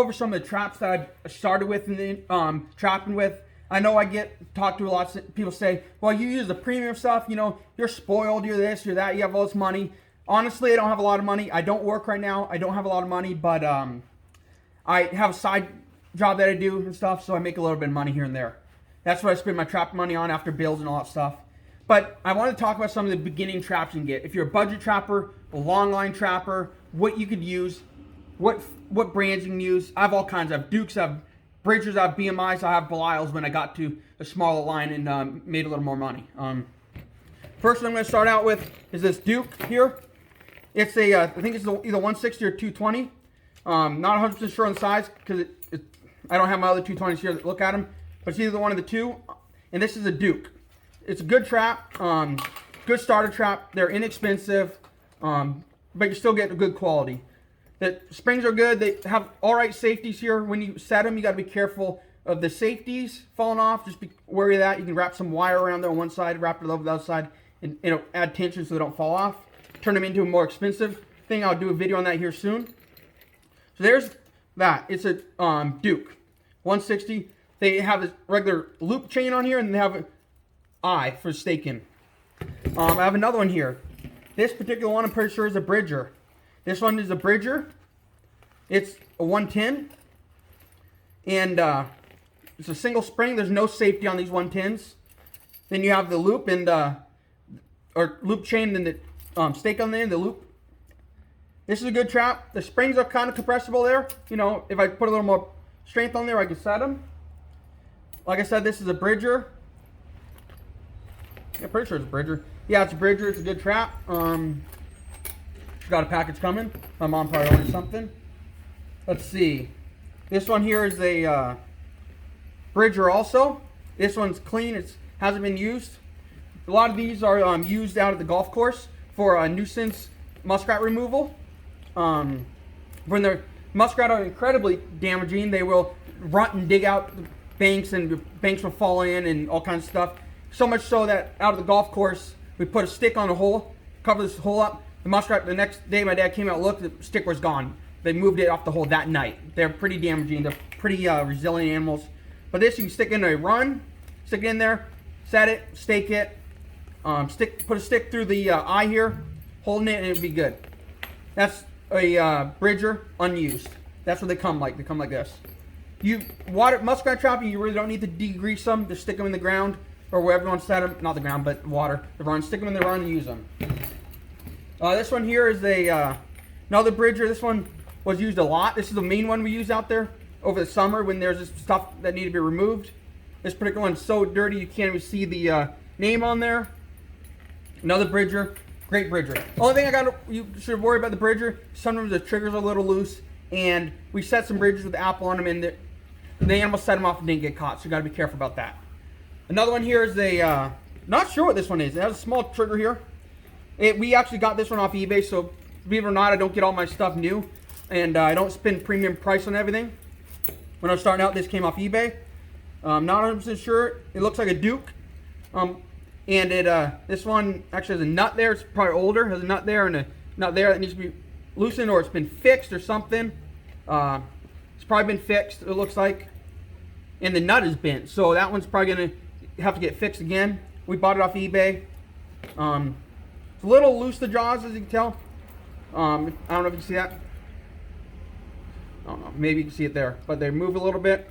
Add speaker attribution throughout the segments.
Speaker 1: over some of the traps that I started with and trapping with. I know I get talked to a lot of people say, well, you use the premium stuff, you know, you're spoiled, you're this, you're that, you have all this money. Honestly, I don't have a lot of money. I don't work right now. I don't have a lot of money, but I have a side job that I do and stuff, so I make a little bit of money here and there. That's what I spend my trap money on after bills and all that stuff. But I want to talk about some of the beginning traps you can get. If you're a budget trapper, a long line trapper, what you could use, what brands you can use. I have all kinds. I have Dukes, I have Bridgers, I have BMIs, I have Belials when I got to a smaller line and made a little more money. First one I'm going to start out with is this Duke here. It's a, I think it's either 160 or 220. Not 100% sure on the size because I don't have my other 220s here to look at them. But it's either one of the two. And this is a Duke. It's a good trap, good starter trap. They're inexpensive, but you still get a good quality. The springs are good. They have all right safeties here. When you set them, you got to be careful of the safeties falling off. Just be wary of that. You can wrap some wire around there on one side, wrap it over the other side, and it'll add tension so they don't fall off. Turn them into a more expensive thing. I'll do a video on that here soon. So there's that. It's a Duke 160. They have this regular loop chain on here, and they have an eye for staking. I have another one here. This particular one I'm pretty sure is a Bridger. This one is a Bridger. It's a 110. And it's a single spring. There's no safety on these 110s. Then you have the loop and or loop chain and the stake on there, the loop. This is a good trap. The springs are kind of compressible there. You know, if I put a little more strength on there, I can set them. Like I said, this is a Bridger. Yeah, pretty sure it's a Bridger. Yeah, it's a Bridger. It's a good trap. Got a package coming. My mom probably ordered something. Let's see. This one here is a Bridger also. This one's clean. It hasn't been used. A lot of these are used out at the golf course for nuisance muskrat removal. When the muskrat are incredibly damaging, they will run and dig out the banks, and the banks will fall in and all kinds of stuff. So much so that out of the golf course, we put a stick on a hole, cover this hole up. The muskrat, the next day my dad came out and looked, the stick was gone. They moved it off the hole that night. They're pretty damaging. They're pretty resilient animals. But this you can stick in a run, stick it in there, set it, stake it, put a stick through the eye here, holding it, and it'll be good. That's a Bridger unused. That's what they come like. They come like this. Muskrat trapping, you really don't need to degrease them. Just stick them in the ground or wherever you want to set them. Not the ground, but water. The run. Stick them in the run and use them. This one here is another Bridger. This one was used a lot. This is the main one we use out there over the summer when there's this stuff that needed to be removed. This particular one's so dirty you can't even see the name on there. Another Bridger. Great Bridger. Only thing you should worry about the Bridger, sometimes the triggers are a little loose, and we set some Bridgers with Apple on them, and the animal set them off and didn't get caught, so you got to be careful about that. Another one here is not sure what this one is. It has a small trigger here. We actually got this one off eBay, so believe it or not, I don't get all my stuff new, and I don't spend premium price on everything. When I was starting out, this came off eBay. Not 100% sure. It looks like a Duke, and this one actually has a nut there. It's probably older. Has a nut there and a nut there that needs to be loosened, or it's been fixed or something. It's probably been fixed. It looks like, and the nut is bent, so that one's probably gonna have to get fixed again. We bought it off eBay. It's a little loose, the jaws, as you can tell. I don't know if you can see that. I don't know. Maybe you can see it there. But they move a little bit.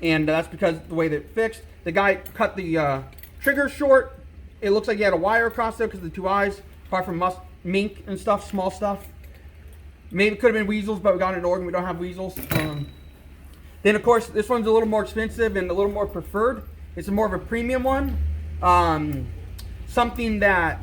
Speaker 1: And that's because the way they're fixed. The guy cut the trigger short. It looks like he had a wire across there because of the two eyes. Apart from mink and stuff, small stuff. Maybe it could have been weasels, but we got it in Oregon. We don't have weasels. Then, of course, this one's a little more expensive and a little more preferred. It's more of a premium one. Something that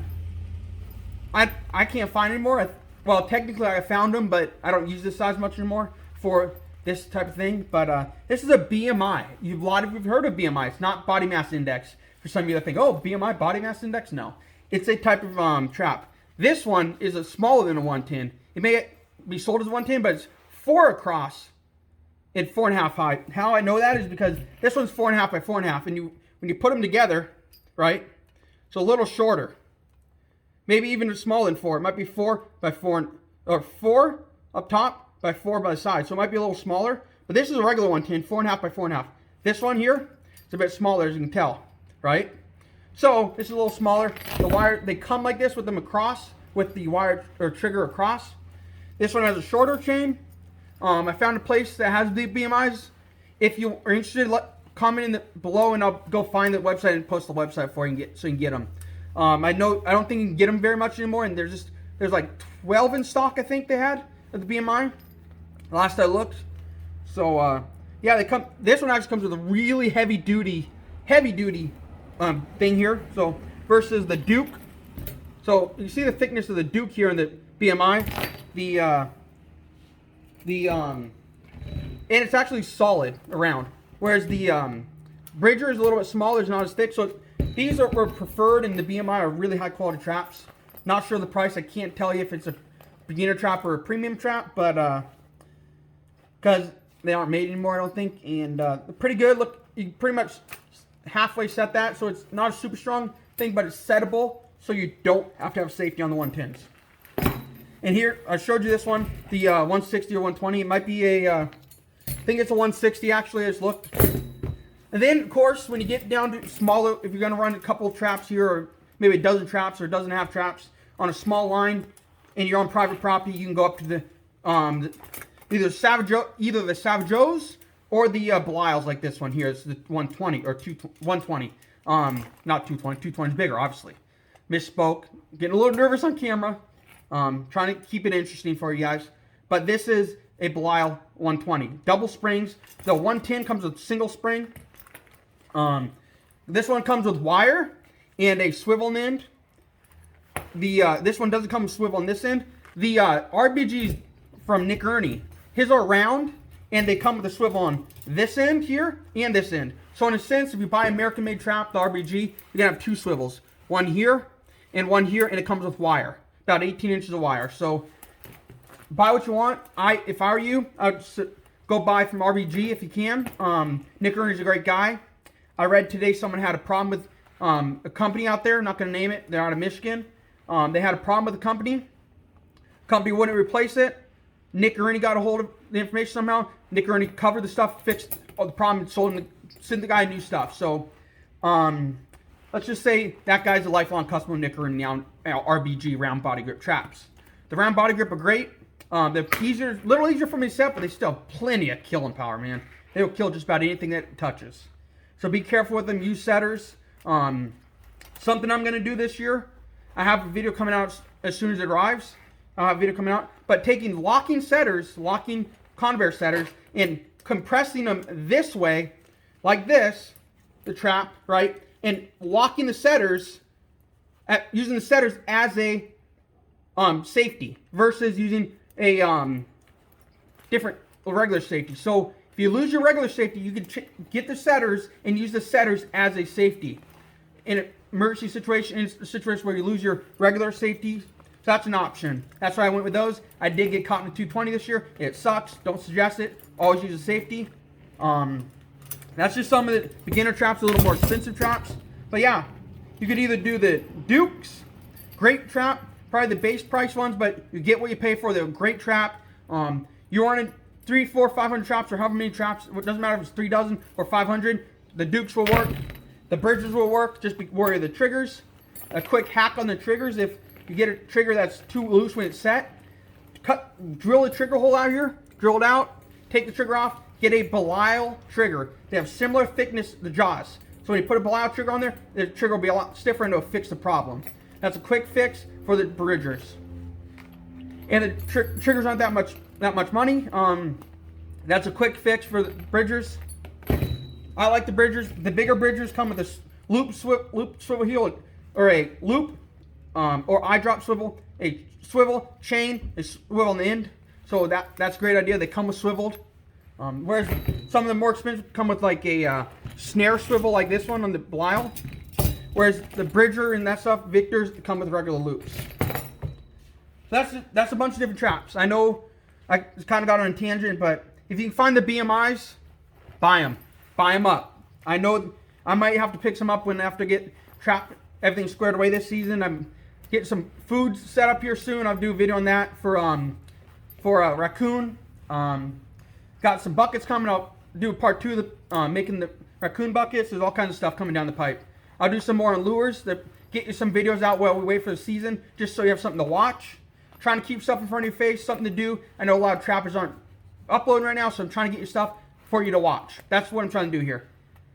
Speaker 1: I can't find anymore. Well, technically I found them, but I don't use this size much anymore for this type of thing. But this is a BMI. A lot of you have heard of BMI. It's not body mass index. For some of you that think, oh, BMI, body mass index? No. It's a type of trap. This one is smaller than a 110. It may be sold as a 110, but it's 4 across and 4.5 high. How I know that is because this one's 4.5 by 4.5, and when you put them together, right, it's a little shorter. Maybe even smaller than 4. It might be 4 by 4, or 4 up top by 4 by the side, so it might be a little smaller. But this is a regular 110, 4.5 by 4.5. This one here, it's a bit smaller, as you can tell, right? So this is a little smaller. The wire, they come like this with them across, with the wire or trigger across. This one has a shorter chain. I found a place that has the BMIs. If you are interested, comment below, and I'll go find the website and post the website for you so you can get them. I don't think you can get them very much anymore, and there's like 12 in stock, I think they had at the BMI last I looked. So yeah, they come. This one actually comes with a really heavy duty thing here. So versus the Duke. So you see the thickness of the Duke here in the BMI. And it's actually solid around, whereas the Bridger is a little bit smaller, it's not as thick. So these were preferred in the BMI, are really high quality traps. Not sure the price. I can't tell you if it's a beginner trap or a premium trap, but because they aren't made anymore, I don't think. And they're pretty good. Look, you pretty much halfway set that, so it's not a super strong thing, but it's settable, so you don't have to have safety on the 110s. And here, I showed you this one, the 160 or 120. It might be a, I think it's a 160 actually, I just looked. And then, of course, when you get down to smaller, if you're going to run a couple of traps here, or maybe a dozen traps or a dozen and a half traps on a small line, and you're on private property, you can go up to the either the Savageos or the Belials, like this one here. It's the 120 or 120. Not 220. 220 is bigger, obviously. Misspoke. Getting a little nervous on camera. Trying to keep it interesting for you guys. But this is a Belial 120. Double springs. The 110 comes with single spring. This one comes with wire and a swivel end. This one doesn't come with swivel on this end. The RBGs from Nick Ernie, his are round, and they come with a swivel on this end here and this end. So in a sense, if you buy American-made trap, the RBG, you're gonna have two swivels. One here, and it comes with wire. About 18 inches of wire. So buy what you want. If I were you, I'd go buy from RBG if you can. Nick Ernie's a great guy. I read today someone had a problem with a company out there. I'm not going to name it. They're out of Michigan. They had a problem with the company. Company wouldn't replace it. Nick Ernie got a hold of the information somehow. Nick Ernie covered the stuff, fixed all the problem, and sent the guy new stuff. So let's just say that guy's a lifelong customer of Nick Ernie now. RBG round body grip traps. The round body grip are great. They're easier, little easier for me to set, but they still have plenty of killing power, man. They will kill just about anything that it touches. So be careful with them. Use setters. Something I'm going to do this year. I have a video coming out as soon as it arrives. I'll have a video coming out. But taking locking conveyor setters, and compressing them this way, like this, the trap, right? And locking the setters, using the setters as a safety versus using a different regular safety. So if you lose your regular safety, you can get the setters and use the setters as a safety. In an emergency situation, in a situation where you lose your regular safety, so that's an option. That's why I went with those. I did get caught in a 220 this year. It sucks. Don't suggest it. Always use a safety. That's just some of the beginner traps, a little more expensive traps. But yeah, you could either do the Dukes, great trap, probably the base price ones, but you get what you pay for. They're a great trap. You want 3, 4, 500 traps, or however many traps. It doesn't matter if it's 3 dozen or 500. The Dukes will work. The Bridges will work. Just be wary of the triggers. A quick hack on the triggers: if you get a trigger that's too loose when it's set, drill the trigger hole out here, drill it out, take the trigger off, get a Belial trigger. They have similar thickness to the jaws. So when you put a Belial trigger on there, the trigger will be a lot stiffer, and it'll fix the problem. That's a quick fix for the Bridgers. And the triggers aren't that much money. That's a quick fix for the Bridgers. I like the Bridgers. The bigger Bridgers come with a loop swivel heel, or a loop, or eye drop swivel, a swivel chain, a swivel on the end. So that's a great idea. They come with swiveled. Whereas some of the more expensive come with like a snare swivel, like this one on the Belial. Whereas the Bridger and that stuff, Victors, come with regular loops. So that's a bunch of different traps. I know I kind of got on a tangent, but if you can find the BMIs, buy them. Buy them up. I know I might have to pick some up when after I get everything squared away this season. I'm getting some food set up here soon. I'll do a video on that for Raccoon. Got some buckets coming up. Do part 2 of the making the raccoon buckets. There's all kinds of stuff coming down the pipe. I'll do some more on lures that get you some videos out while we wait for the season, just so you have something to watch. Trying to keep stuff in front of your face, something to do. I know a lot of trappers aren't uploading right now, so I'm trying to get your stuff for you to watch. That's what I'm trying to do here.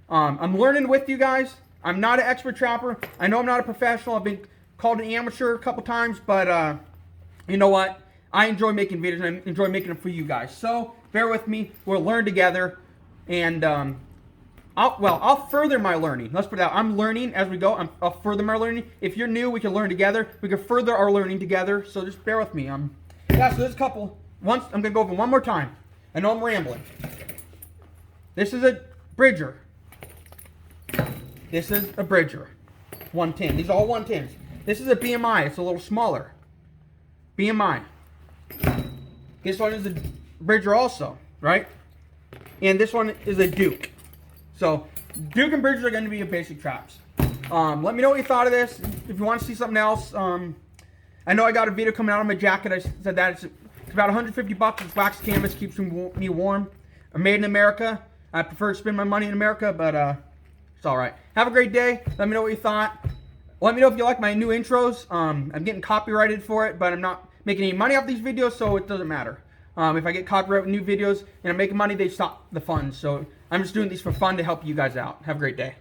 Speaker 1: I'm learning with you guys. I'm not an expert trapper. I know I'm not a professional. I've been called an amateur a couple times, but you know what? I enjoy making videos, and I enjoy making them for you guys. So bear with me. We'll learn together, and I'll further my learning. Let's put it out. I'm learning as we go. I'll further my learning. If you're new, we can learn together. We can further our learning together. So just bear with me. Yeah. So there's a couple. Once I'm gonna go over one more time. I know I'm rambling. This is a bridger. This is a bridger. 110. These are all 110s. This is a BMI. It's a little smaller. BMI. This one is a bridger also, right? And this one is a Duke. So Duke and bridger are going to be your basic traps. Let me know what you thought of this. If you want to see something else, I know I got a video coming out on my jacket. I said that it's about 150 bucks. It's wax canvas, keeps me warm. I'm made in America. I prefer to spend my money in America, but it's all right. Have a great day. Let me know what you thought. Let me know if you like my new intros. I'm getting copyrighted for it, but I'm not making any money off these videos, so it doesn't matter. If I get copyrighted with new videos and I'm making money, they stop the funds. So I'm just doing these for fun to help you guys out. Have a great day.